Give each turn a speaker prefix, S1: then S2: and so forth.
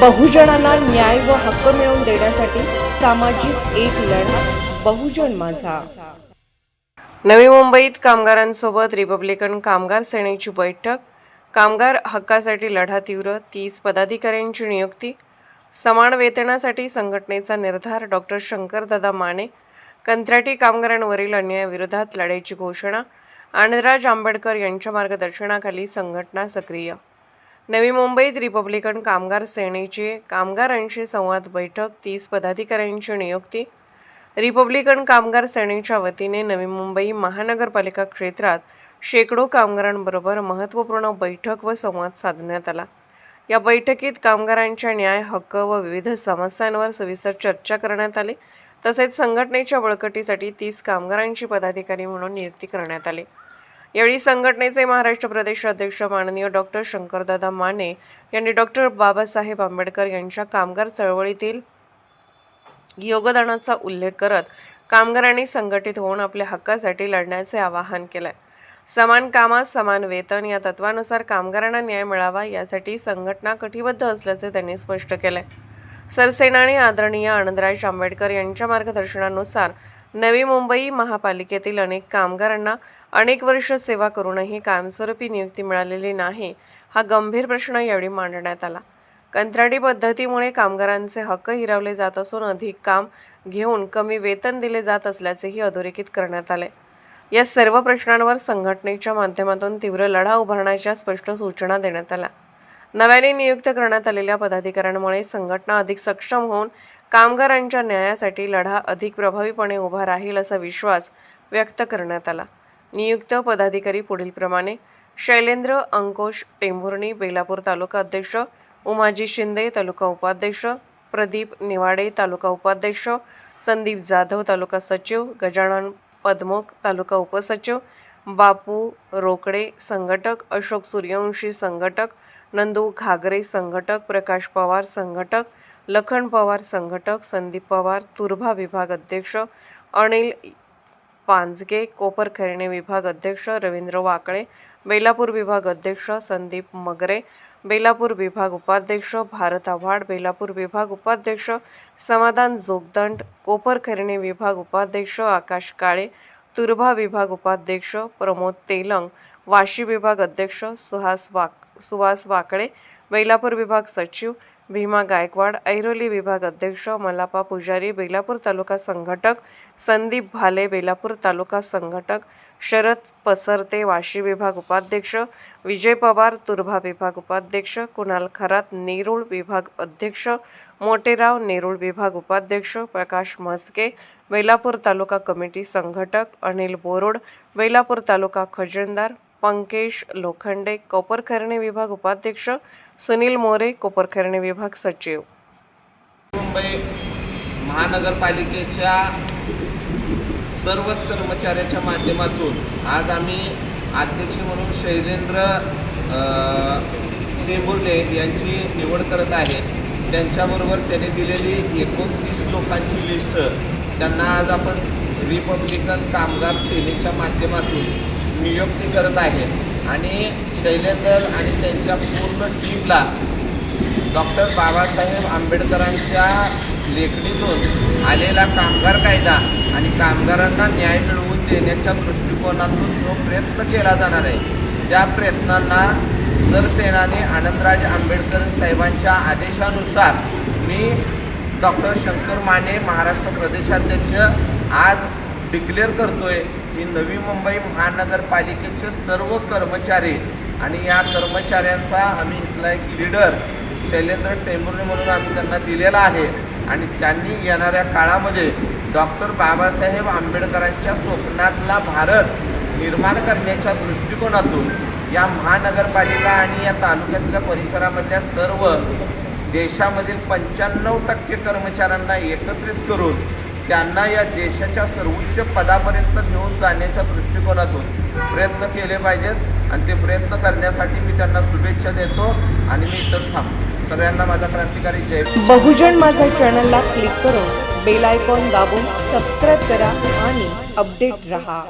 S1: बहुजनांना न्याय व हक्क मिळवून देण्यासाठी सामाजिक एक लढा बहुजन माझा। नवी मुंबईत कामगारांसोबत रिपब्लिकन कामगार सेनेची बैठक। कामगार हक्कासाठी लढा तीव्र, 30 पदाधिकाऱ्यांची नियुक्ती। समान वेतनासाठी संघटनेचा निर्धार। डॉक्टर शंकरदादा माने। कंत्राटी कामगारांवरील अन्यायाविरोधात लढ्याची घोषणा। आनंदराज आंबेडकर यांच्या मार्गदर्शनाखाली संघटना सक्रिय। नवी मुंबईत रिपब्लिकन कामगार सेनेची कामगारांशी संवाद बैठक। 30 पदाधिकाऱ्यांची नियुक्ती। रिपब्लिकन कामगार सेनेच्या वतीने नवी मुंबई महानगरपालिका क्षेत्रात शेकडो कामगारांबरोबर महत्त्वपूर्ण बैठक व संवाद साधण्यात आला। या बैठकीत कामगारांच्या न्याय, हक्क व विविध समस्यांवर सविस्तर चर्चा करण्यात आली। तसेच संघटनेच्या बळकटीसाठी 30 कामगारांची पदाधिकारी म्हणून नियुक्ती करण्यात आली। यावेळी संघटनेचे महाराष्ट्र प्रदेश अध्यक्ष माननीय डॉक्टर शंकरदादा माने यांनी डॉक्टर बाबासाहेब आंबेडकर यांच्या कामगार चळवळीतील योगदानाचा उल्लेख करत कामगारांनी संघटित होऊन आपल्या हक्कासाठी लढण्याचे आवाहन केले। समान कामास समान वेतन या तत्वानुसार कामगारांना न्याय मिळावा यासाठी संघटना कटिबद्ध असल्याचे त्यांनी स्पष्ट केले। सरसेनानी आदरणीय आनंदराज आंबेडकर यांच्या मार्गदर्शनानुसार नवी मुंबई महापालिकेतील अनेक कामगारांना अनेक वर्ष सेवा करूनही कायमस्वरूपी नियुक्ती मिळालेली नाही, हा गंभीर प्रश्न यावेळी मांडण्यात आला। कंत्राटी पद्धतीमुळे कामगारांचे हक्क हिरावले जात असून अधिक काम घेऊन कमी वेतन दिले जात असल्याचेही अधोरेखित करण्यात आले। या सर्व प्रश्नांवर संघटनेच्या माध्यमातून तीव्र लढा उभारण्याच्या स्पष्ट सूचना देण्यात आल्या। नव्याने नियुक्त करण्यात आलेल्या पदाधिकाऱ्यांमुळे संघटना अधिक सक्षम होऊन कामगारांच्या न्यायासाठी लढा अधिक प्रभावीपणे उभा राहील असा विश्वास व्यक्त करण्यात आला। नियुक्त पदाधिकारी पुढीलप्रमाणे: शैलेंद्र अंकुश टेंभुर्णी, बेलापूर तालुका अध्यक्ष; उमाजी शिंदे, तालुका उपाध्यक्ष; प्रदीप निवाडे, तालुका उपाध्यक्ष; संदीप जाधव, तालुका सचिव; गजानन पद्मुख, तालुका उपसचिव; बापू रोकडे, संघटक; अशोक सूर्यवंशी, संघटक; नंदू घागरे, संघटक; प्रकाश पवार, संघटक; लखन पवार, संघटक; संदीप पवार, तुर्भा विभाग अध्यक्ष; अनिल पांजगे, कोपरखैरणे विभाग अध्यक्ष; रवींद्र वाकळे, बेलापूर विभाग अध्यक्ष; संदीप मगरे, बेलापूर विभाग उपाध्यक्ष; भारत आव्हाड, बेलापूर विभाग उपाध्यक्ष; समाधान जोगदंड, कोपरखैरणे विभाग उपाध्यक्ष; आकाश काळे, तुर्भा विभाग उपाध्यक्ष; प्रमोद तेलंग, वाशी विभाग अध्यक्ष; सुहास वाकळे, बेलापूर विभाग सचिव; भीमा गायकवाड, ऐरोली विभाग अध्यक्ष; मल्लापा पुजारी, बेलापूर तालुका संघटक; संदीप भाले, बेलापूर तालुका संघटक; शरद पसरते, वाशी विभाग उपाध्यक्ष; विजय पवार, तुर्भा विभाग उपाध्यक्ष; कुणाल खरात, नेरूळ विभाग अध्यक्ष; मोटेराव, नेरूळ विभाग उपाध्यक्ष; प्रकाश म्हस्के, बेलापूर तालुका कमिटी संघटक; अनिल बोरोड, बेलापूर तालुका खजिनदार; पंकेश लोखंडे, कोपरखैरणे विभाग उपाध्यक्ष; सुनील मोरे, कोपरखैरणे विभाग सचिव।
S2: मुंबई महानगरपालिकेच्या सर्वच कर्मचाऱ्यांच्या माध्यमातून आज आम्ही अध्यक्ष म्हणून शैलेंद्र टेंभुर्णे यांची निवड करत आहे। त्यांच्याबरोबर त्यांनी दिलेली 29 लोकांची लिस्ट त्यांना आज आपण रिपब्लिकन कामगार सेनेच्या माध्यमातून नियुक्ती करत आहे आणि शैलेंद्र आणि त्यांच्या पूर्ण टीमला डॉक्टर बाबासाहेब आंबेडकरांच्या लेखणीतून आलेला कामगार कायदा आणि कामगारांना न्याय मिळवून देण्याच्या दृष्टिकोनातून जो प्रयत्न केला जाणार आहे त्या प्रयत्नांना सरसेनानी आनंदराज आंबेडकर साहेबांच्या आदेशानुसार मी डॉक्टर शंकर माने, महाराष्ट्र प्रदेशाध्यक्ष, आज डिक्लेअर करतोय की नवी मुंबई महानगरपालिकेचे सर्व कर्मचारी आणि या कर्मचाऱ्यांचा आम्ही इथला एक लीडर शैलेंद्र टेंभुर्णे म्हणून आम्ही त्यांना दिलेला आहे आणि त्यांनी येणाऱ्या काळामध्ये डॉक्टर बाबासाहेब आंबेडकरांच्या स्वप्नातला भारत निर्माण करण्याच्या दृष्टिकोनातून या महानगरपालिका आणि या तालुक्यातल्या परिसरामधल्या सर्व देशामधील 95% कर्मचाऱ्यांना एकत्रित करून त्यांना या देशाच्या सर्वोच्च पदापर्यंत घेऊन जाण्याच्या दृष्टिकोनातून प्रयत्न केले पाहिजेत आणि ते प्रयत्न करण्यासाठी मी त्यांना शुभेच्छा देतो आणि मी इथंच थांबतो। सगळ्यांना माझा क्रांतिकारी जय।
S1: बहुजन माझा चॅनलला क्लिक करून बेल आयकॉन दाबून सबस्क्राइब करा आणि अपडेट रहा।